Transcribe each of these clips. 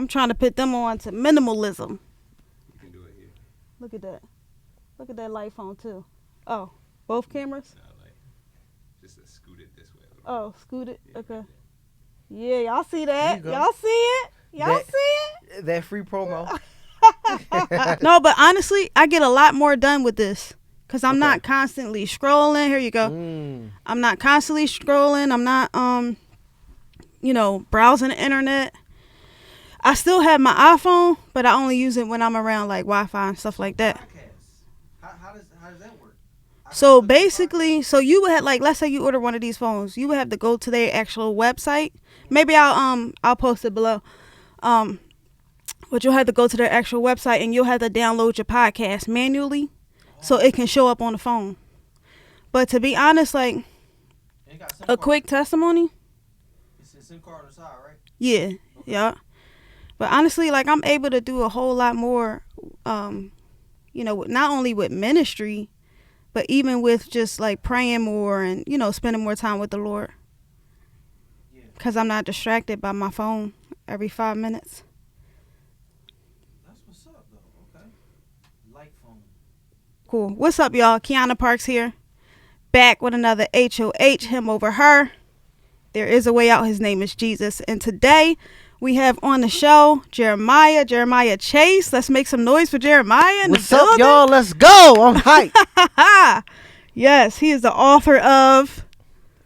I'm trying to put them on to minimalism. You can do it here. Look at that. Look at that light phone too. Oh, both cameras? No, like, just scoot it this way a little Oh, scoot it. bit. Okay. Yeah, y'all see There that? you go. Y'all see it? Y'all That- see it? That free promo. No, but honestly, I get a lot more done with this because I'm Okay. not constantly scrolling. Here you go. I'm not constantly scrolling. I'm not, browsing the internet. I still have my iPhone, but I only use it when I'm around like Wi-Fi and stuff like that. How does that work? So basically, so you would have like, let's say you order one of these phones, you would have to go to their actual website. Maybe I'll post it below. But you'll have to go to their actual website and you'll have to download your podcast manually, so it can show up on the phone. But to be honest, like a quick testimony. It's a SIM card on the side, right? Yeah, yeah. But honestly, like I'm able to do a whole lot more, not only with ministry, but even with just like praying more and, spending more time with the Lord. Because I'm not distracted by my phone every 5 minutes. That's what's up, though. Okay. Light phone. Cool. What's up, y'all? Kiana Parks here. Back with another HOH, him over her. There is a way out. His name is Jesus. And today we have on the show Jeremiah Chase. Let's make some noise for Jeremiah in What's the up, building. y'all? Let's go. I'm hyped. Yes, he is the author of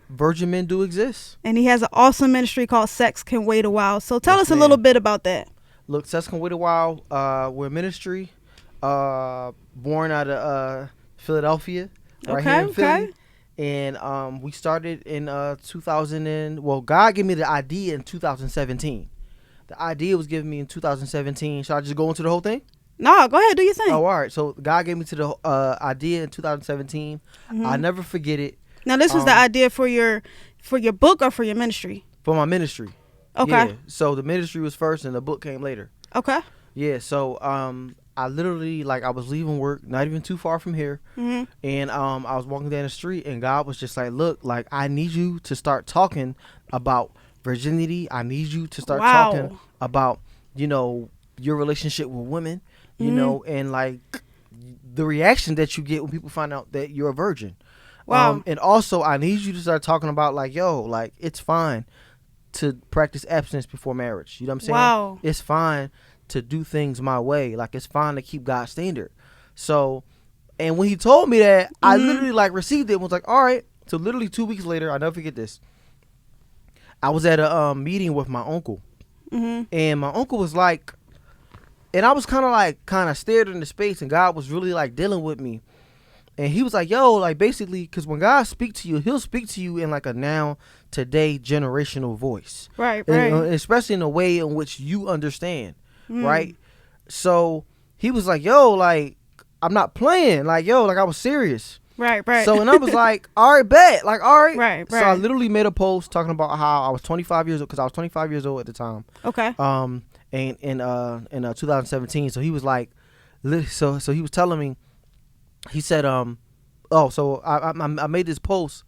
Virgin men do exist. and he has an awesome ministry called Sex Can Wait a While. So tell Yes, us a little bit about that. Look, Sex Can Wait a While. We're a ministry born out of Philadelphia, right here in Philly. And we started in 2000 God gave me the idea in 2017. The idea was given me in 2017. Should I just go into the whole thing? No, go ahead, do your thing. Oh, all right. So God gave me to the idea in 2017. I never forget it. Now this was the idea for your book or for your ministry? For my ministry. Okay. Yeah. So the ministry was first and the book came later. Okay. Yeah. So I literally, like, I was leaving work, not even too far from here. And I was walking down the street and God was just like, look, like, I need you to start talking about virginity. I need you to start talking about, your relationship with women, and like the reaction that you get when people find out that you're a virgin. Wow. And also I need you to start talking about like, yo, like, it's fine to practice abstinence before marriage. You know what I'm saying? Wow. It's fine to do things my way. Like, it's fine to keep God's standard. So, and when he told me that, I literally like received it and was like, all right. So literally 2 weeks later, I'll never forget this. I was at a meeting with my uncle, and my uncle was like, and I was kind of stared into space, and God was really like dealing with me. And he was like, yo, like, basically, because when God speaks to you, he'll speak to you in like a now, today, generational voice. Right. And, especially in a way in which you understand, right? So he was like, yo, like, I'm not playing. Like, yo, like, I was serious. Right. So, and I was like, all right, bet. Like, all right. Right. So I literally made a post talking about how I was 25 years old, because I was 25 years old at the time. Okay. And in 2017. So he was like, so he was telling me, he said, so I made this post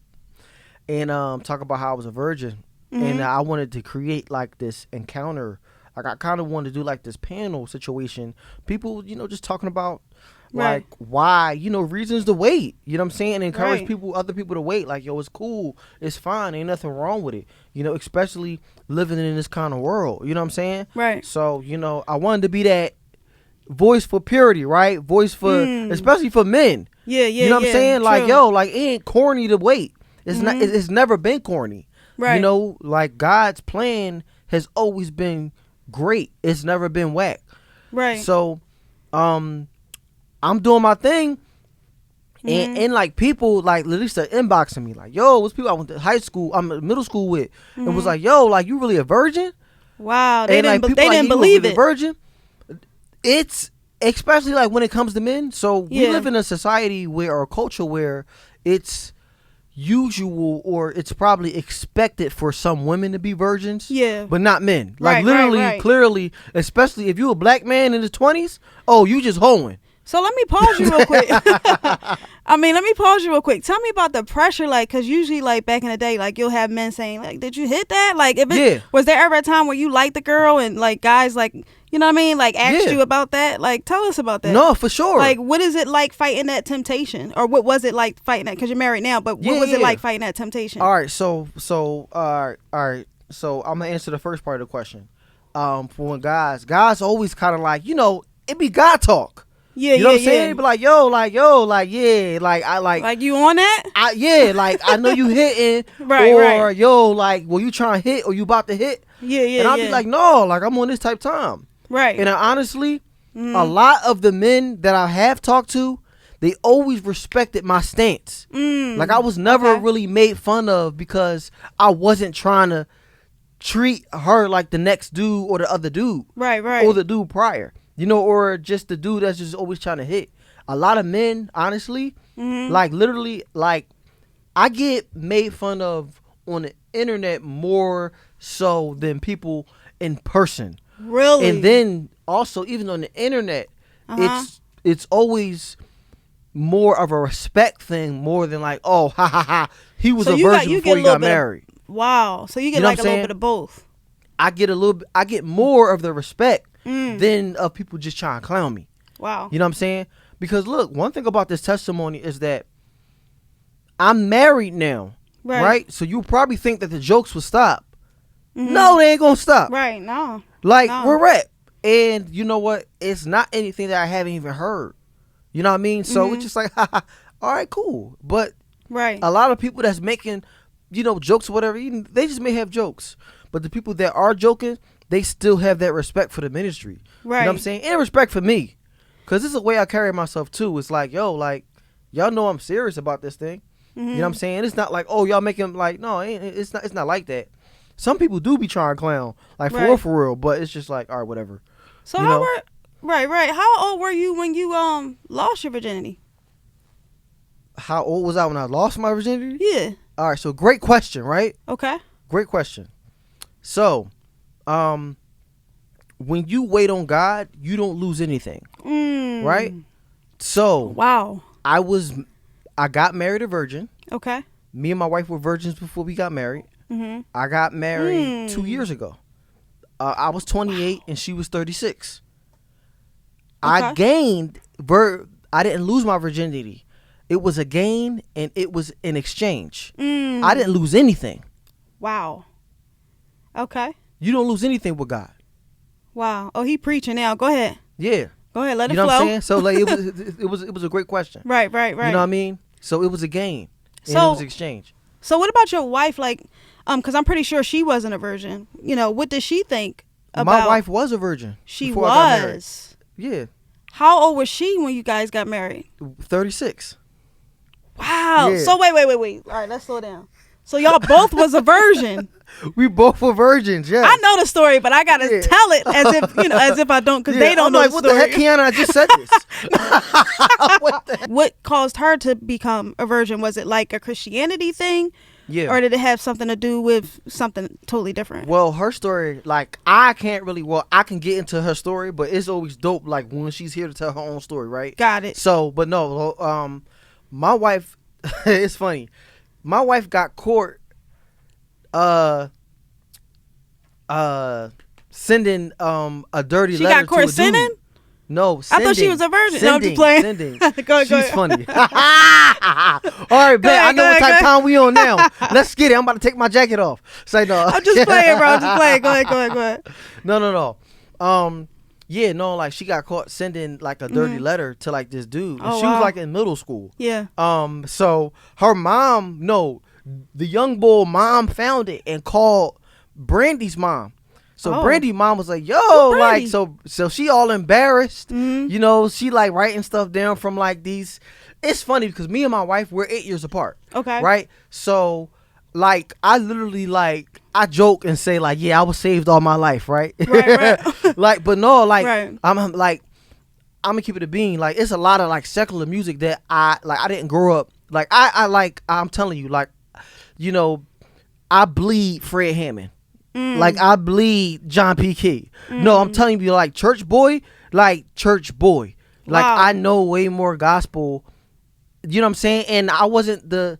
and talk about how I was a virgin, and I wanted to create like this encounter. Like, I kind of wanted to do like this panel situation. People, just talking about like why, reasons to wait. You know what I'm saying? And encourage other people to wait. Like, yo, it's cool, it's fine, ain't nothing wrong with it. Especially living in this kind of world. You know what I'm saying? Right. So, I wanted to be that voice for purity, right? Voice for, especially for men. Yeah. You know what I'm saying? Like, true. yo, like, it ain't corny to wait. It's not. It's never been corny. Right. Like, God's plan has always been great. It's never been whack. Right. So, I'm doing my thing, and like, people like literally start inboxing me like, yo, what's people I went to middle school with, and was like, yo, like, you really a virgin? Wow. They And like, didn't. people They like, didn't you believe really a it. virgin. It's especially like when it comes to men. So we Yeah. live in a society or a culture where it's usual, or it's probably expected for some women to be virgins, but not men. Like, Right, literally, right. clearly, especially if you a black man in his 20s, oh, you just hoeing. So let me pause you real quick. Let me pause you real quick. Tell me about the pressure, like, because usually, like, back in the day, like, you'll have men saying, like, did you hit that? Like, was there ever a time where you liked the girl and, like, guys, like, you know what I mean? Like, asked you about that? Like, tell us about that. No, for sure. Like, what is it like fighting that temptation? Or what was it like fighting that? Because you're married now, but what was it like fighting that temptation? All right, so, all right. So, I'm going to answer the first part of the question. For when guys always kind of like, it be guy talk. Yeah, you know what I'm saying? Be like, like you on that? I know you hitting, right. Well, you trying to hit or you about to hit? Yeah. And I'll be like, no, like I'm on this type time, right? And honestly, a lot of the men that I have talked to, they always respected my stance. Like I was never really made fun of because I wasn't trying to treat her like the next dude or the other dude, right, or the dude prior. Or just the dude that's just always trying to hit. A lot of men, honestly, like literally, like I get made fun of on the internet more so than people in person. Really? And then also, even on the internet, it's always more of a respect thing more than like, oh, ha ha ha, he was a virgin before he got married. Wow. So you get like a little bit of both. I get more of the respect than of people just trying to clown me. Wow. You know what I'm saying? Because look, one thing about this testimony is that I'm married now. Right? So you probably think that the jokes will stop. No, they ain't gonna stop. Right, no. Like, we're at. And you know what? It's not anything that I haven't even heard. You know what I mean? So it's just like, all right, cool. But a lot of people that's making, jokes or whatever, even they just may have jokes. But the people that are joking, they still have that respect for the ministry. Right. You know what I'm saying? And respect for me. Because this is the way I carry myself, too. It's like, y'all know I'm serious about this thing. You know what I'm saying? It's not like, oh, y'all making like, no, it's not like that. Some people do be trying to clown. Like, for real. But it's just like, all right, whatever. So right. How old were you when you lost your virginity? How old was I when I lost my virginity? Yeah. All right, so great question, right? Okay. Great question. So, when you wait on God, you don't lose anything, right? So, wow. I got married a virgin. Okay. Me and my wife were virgins before we got married. I got married 2 years ago. I was 28 and she was 36. I gained, I didn't lose my virginity. It was a gain and it was an exchange. I didn't lose anything. Wow. Okay. You don't lose anything with God. Wow. Oh, he preaching now. Go ahead. Yeah. Go ahead. Let it flow. flow. You know what I'm saying? So like it was a great question. Right. You know what I mean? So it was a gain. And so, it was exchange. So what about your wife? Like, because I'm pretty sure she wasn't a virgin. What did she think about? My wife was a virgin. She before I got married. Yeah. How old was she when you guys got married? 36. Wow. Yeah. So wait. All right, let's slow down. So y'all both was a virgin. We both were virgins. Yeah. I know the story, but I gotta tell it as if I don't, because they don't know like, the what story. the heck, Kiana? I just said this. What caused her to become a virgin? Was it like a Christianity thing? Yeah. Or did it have something to do with something totally different? Well, her story, like, I can get into her story, but it's always dope, like, when she's here to tell her own story, right? Got it. So, but no, my wife, it's funny. My wife got caught, sending, a dirty letter to a dude. She got caught sending? No, sending. I thought she was a virgin. Sending, no, I'm just playing. Sending. Go She's ahead. funny. All right, bet. I know what type of time we on now. Let's get it. I'm about to take my jacket off. Say no. I'm just playing, bro. I'm just playing. Go ahead. No. Yeah, no, like she got caught sending like a dirty letter to like this dude. And she was like in middle school. Yeah. So her mom, the young boy mom found it and called Brandy's mom. So Brandy's mom was like, yo, like, so she all embarrassed. She like writing stuff down from like these. It's funny because me and my wife, we're 8 years apart. Okay. Right? So like, I literally like, I joke and say like, yeah, I was saved all my life. Right. Like, but no, like, I'm like, I'm gonna keep it a bean. Like, it's a lot of like secular music that I didn't grow up. Like, I'm telling you, like, I bleed Fred Hammond. Like, I bleed John P. Key. No, I'm telling you, like, church boy. Like, Wow. I know way more gospel. You know what I'm saying? And I wasn't the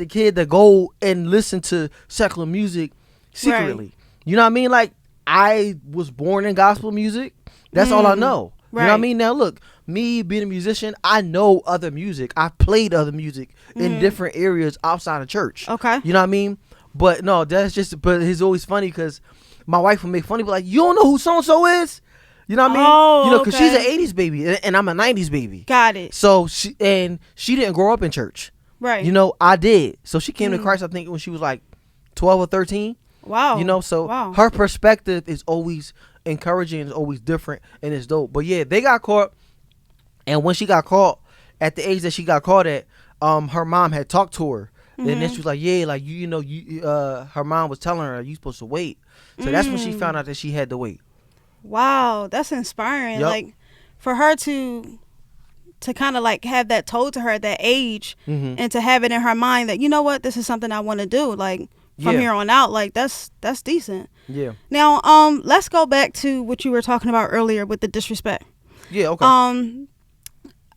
kid that go and listen to secular music secretly. You know what I mean? Like, I was born in gospel music. That's all I know. You know what I mean? Now look, me being a musician, I know other music. I played other music in different areas outside of church. Okay. You know what I mean? But no, that's just. But it's always funny because my wife will make funny, but like, you don't know who so and so is. You know what I mean? Oh, you know, because she's an okay. '80s baby and I'm a '90s baby. Got it. So she didn't grow up in church. Right. You know, I did. So she came to Christ, I think, when she was like 12 or 13. Wow. You know, so her perspective is always encouraging, is always different, and it's dope. But yeah, they got caught, and when she got caught, at the age that she got caught at, her mom had talked to her, and then she was like, yeah, like you know, her mom was telling her you supposed to wait. So that's when she found out that she had to wait. Wow, that's inspiring. Yep. Like, for her to kind of like have that told to her at that age, and to have it in her mind that, you know what, this is something I want to do. Like, from here on out, like, that's decent. Yeah. Now, let's go back to what you were talking about earlier with the disrespect. Yeah. Okay.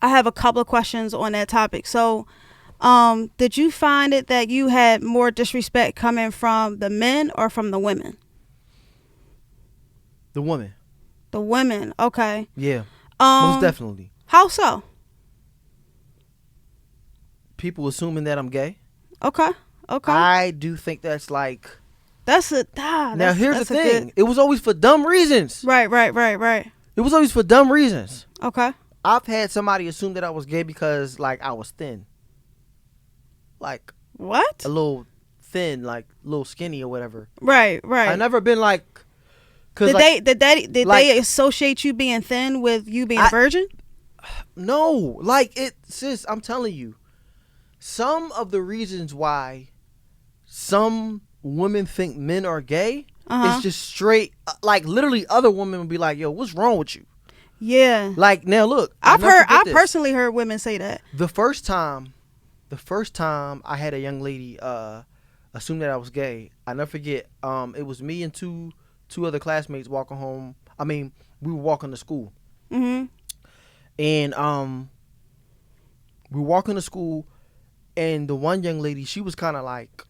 I have a couple of questions on that topic. So, did you find it that you had more disrespect coming from the men or from the women? The woman. The women. Okay. Yeah. Most definitely. How so? People assuming that I'm gay. Okay. Okay. I do think that's like. Now Here's the thing. It was always for dumb reasons. Right. It was always for dumb reasons. Okay. I've had somebody assume that I was gay because, like, I was thin. Like, What? a little thin, like, a little skinny or whatever. Right. I never been like. Did like, they associate you being thin with you being a virgin? No, like sis, I'm telling you, some of the reasons why some women think men are gay is just straight, like, literally other women would be like, yo, what's wrong with you? Yeah. Like, now look, I this. personally heard women say that. The first time I had a young lady assume that I was gay, I never forget. It was me and two other classmates walking home. I mean, we were walking to school. And we were walking to school, and the one young lady, she was kind of like,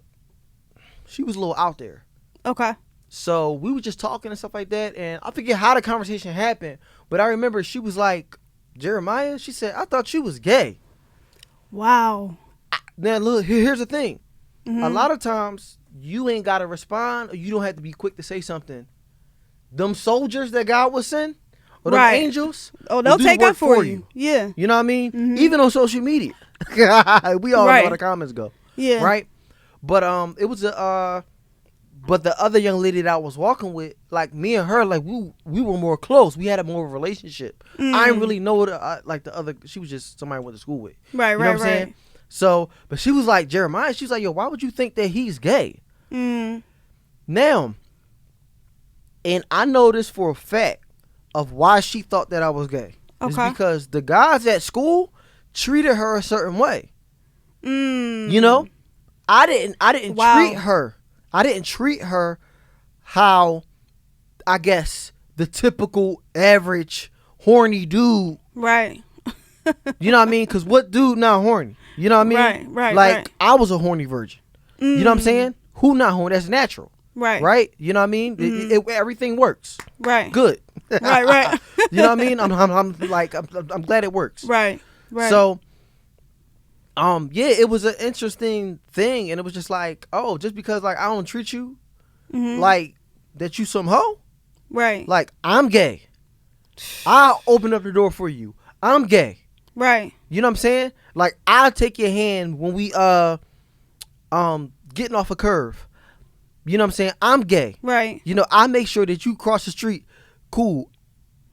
she was a little out there. Okay. So we were just talking and stuff like that, and I forget how the conversation happened, but I remember she was like, Jeremiah, she said, I thought you was gay. Wow. Now look, here's the thing. A lot of times you ain't gotta respond, or you don't have to be quick to say something. Them soldiers that God will send, or them angels, they'll take up for you. Yeah. You know what I mean? Even on social media. We all know how the comments go. Yeah. Right? But it was but the other young lady that I was walking with, like, me and her, like, we were more close. We had a more of a relationship. I didn't really know like the other. She was just somebody I went to school with. Right. You know what I'm saying? So, but she was like, Jeremiah, she was like, yo, why would you think that he's gay? Now, and I know this for a fact of why she thought that I was gay. It's because the guys at school treated her a certain way. You know? I didn't treat her. I didn't treat her how, I guess, the typical average horny dude. Right. You know what I mean? Because what dude not horny? You know what I mean? Right. Like, I was a horny virgin. You know what I'm saying? Who not horny? That's natural. Right. Right? You know what I mean? Everything works. Right. Good. Right. You know what I mean? I'm glad it works. Right. So, yeah, it was an interesting thing, and it was just like, oh, just because, like, I don't treat you like that, you some hoe. Right. Like, I'm gay. I'll open up the door for you. I'm gay. Right. You know what I'm saying? Like, I'll take your hand when we getting off a curve. You know what I'm saying? I'm gay. Right. You know, I make sure that you cross the street cool.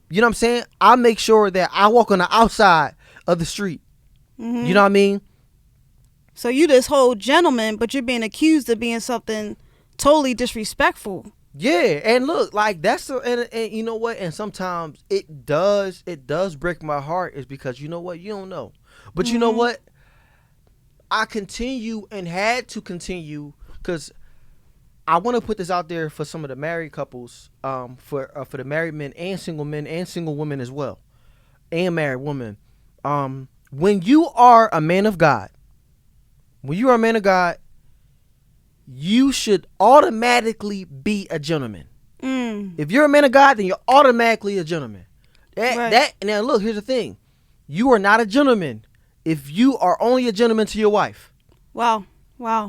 You know what I'm saying? I make sure that I walk on the outside of the street. You know what I mean? So you this whole gentleman, but you're being accused of being something totally disrespectful. Yeah, and look, like, that's and you know what? And sometimes it does break my heart, is because, you know what? You don't know. But you know what? I continue and had to continue, because I want to put this out there for some of the married couples, for the married men and single women as well. and married women, when you are a man of God, you should automatically be a gentleman. If you're a man of God, then you're automatically a gentleman. And now look, here's the thing. You are not a gentleman if you are only a gentleman to your wife. Wow.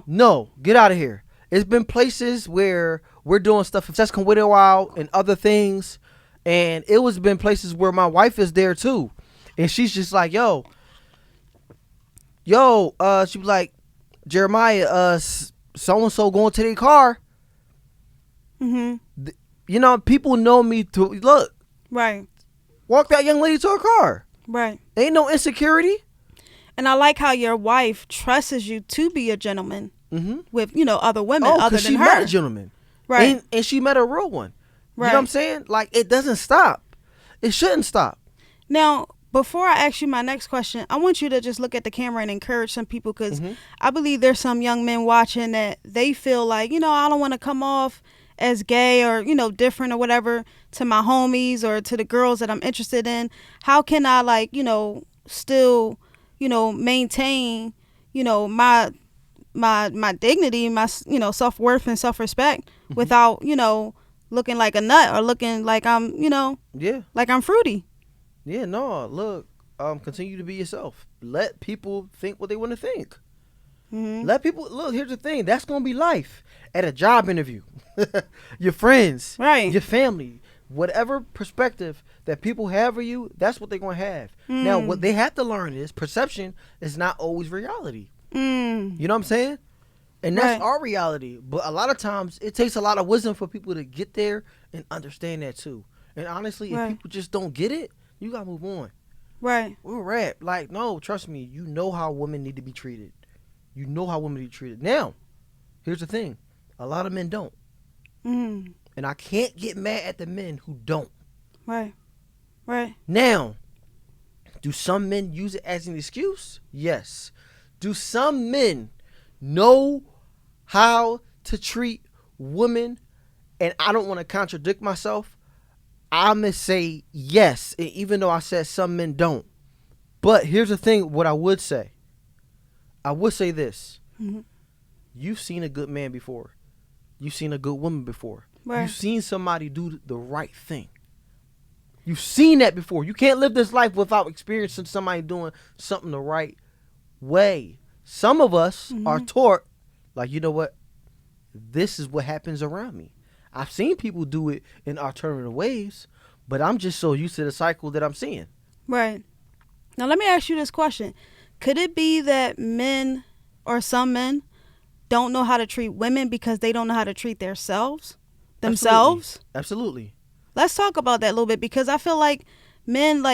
No, get out of here. It's been places where we're doing stuff, if that's come with a while and other things, and it was been places where my wife is there too, and she's just like, yo, she was like, Jeremiah, so and so going to their car. You know, people know me to look. Right. Walk that young lady to her car. Right. Ain't no insecurity. And I like how your wife trusts you to be a gentleman with, other women other than she her. met a gentleman. Right. And she met a real one. Right. You know what I'm saying? Like, it doesn't stop. It shouldn't stop. Now, before I ask you my next question, I want you to just look at the camera and encourage some people, because I believe there's some young men watching that they feel like, I don't want to come off as gay or, different or whatever to my homies or to the girls that I'm interested in. How can I, still, maintain, my dignity, my, self-worth and self-respect without, looking like a nut or looking like I'm, like I'm fruity. Yeah, no, look, continue to be yourself. Let people think what they want to think. Let people, look, here's the thing. That's going to be life at a job interview. Your friends, right? Your family, whatever perspective that people have of you, that's what they're going to have. Now, what they have to learn is perception is not always reality. You know what I'm saying? And that's our reality. But a lot of times, it takes a lot of wisdom for people to get there and understand that too. And honestly, if people just don't get it, you got to move on. Right. We're rap. Like, no, trust me. You know how women need to be treated. You know how women need to be treated. Now, here's the thing. A lot of men don't. And I can't get mad at the men who don't. Right. Now, do some men use it as an excuse? Yes. Do some men know how to treat women? And I don't want to contradict myself. I'm going to say yes, even though I said some men don't. But here's the thing, what I would say. I would say this. You've seen a good man before. You've seen a good woman before. Right. You've seen somebody do the right thing. You've seen that before. You can't live this life without experiencing somebody doing something the right way. Some of us are taught, like, you know what? This is what happens around me. I've seen people do it in alternative ways, but I'm just so used to the cycle that I'm seeing. Right. Now, let me ask you this question. Could it be that men or some men don't know how to treat women because they don't know how to treat themselves? Absolutely. Let's talk about that a little bit, because I feel like men,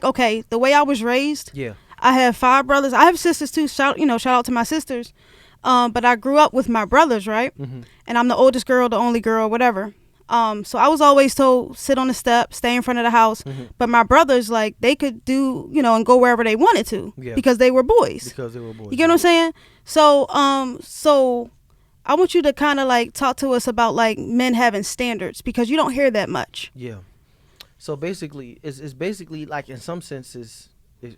okay, the way I was raised, I have 5 brothers. I have sisters too. Shout out to my sisters. But I grew up with my brothers, right? And I'm the oldest girl, the only girl, whatever. So I was always told, sit on the step, stay in front of the house. But my brothers, like, they could do, and go wherever they wanted to because they were boys. You get what I'm saying? So, so I want you to kind of like talk to us about like men having standards, because you don't hear that much. Yeah. So basically, it's basically like, in some senses,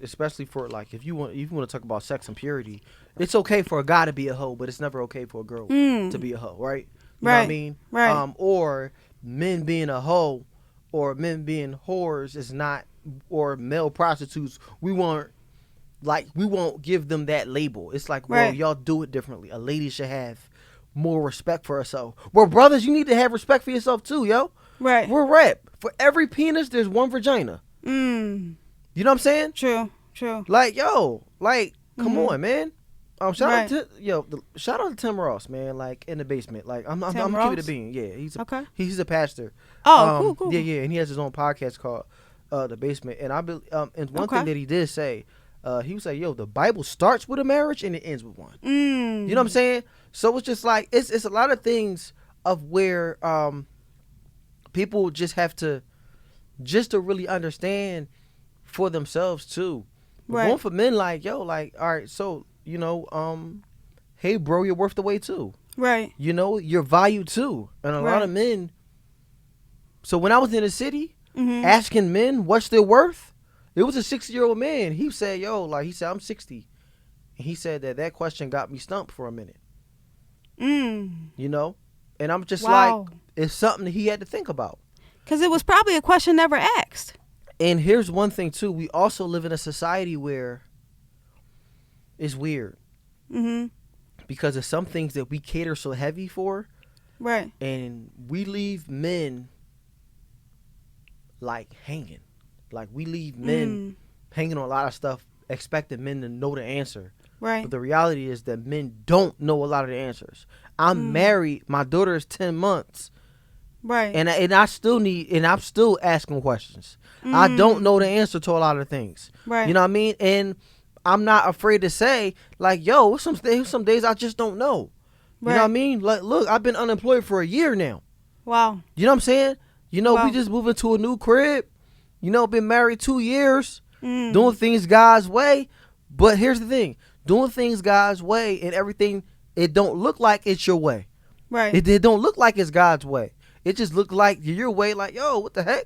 especially for like, if you want to talk about sex and purity, it's okay for a guy to be a hoe, but it's never okay for a girl to be a hoe, right? You know what I mean? Right. Or men being a hoe or men being whores is not, or male prostitutes, we won't give them that label. It's like, well, y'all do it differently. A lady should have more respect for herself. Well, brothers, you need to have respect for yourself too, yo. Right. We're rap. For every penis, there's one vagina. You know what I'm saying? True. Like, yo, like, come on, man. Shout out to Tim Ross, man. Like, in the basement. Like, I'm keeping it a bean. Yeah, he's a pastor. Oh, cool. Yeah, and he has his own podcast called The Basement. And and one thing that he did say, he was like, yo, the Bible starts with a marriage and it ends with one. You know what I'm saying? So it's just like, it's a lot of things of where people just have to really understand for themselves too. Right. One for men, like, yo, like, all right, so, hey, bro, you're worth the wait too. Right. You're valued too. And a lot of men. So when I was in the city, asking men what's their worth, It was a 60-year-old man. He said, "Yo, like he said, I'm 60." And he said that question got me stumped for a minute. You know, and I'm just Wow. like, it's something that he had to think about. Because it was probably a question never asked. And here's one thing too: we also live in a society where it's weird because of some things that we cater so heavy for, Right. and we leave men like hanging. Like we leave men hanging on a lot of stuff, expecting men to know the answer. Right. But the reality is that men don't know a lot of the answers. I'm married. My daughter is 10 months. Right. And I still I'm still asking questions. I don't know the answer to a lot of things. Right. You know what I mean? And I'm not afraid to say, like, yo, some days I just don't know. You know what I mean? Like, look, I've been unemployed for a year now. Wow. You know what I'm saying? You know, Wow. we just moved into a new crib. You know, been married 2 years, doing things God's way. But here's the thing. Doing things God's way and everything, it don't look like it's your way. Right. It don't look like it's God's way. It just look like your way, like, yo, what the heck?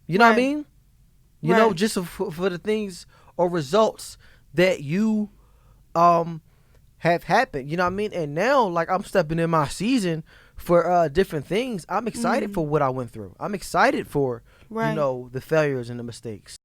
You know what I mean? You know, just for the things or results that you have happened. You know what I mean? And now, like, I'm stepping in my season for different things. I'm excited for what I went through. I'm excited for, you know, the failures and the mistakes.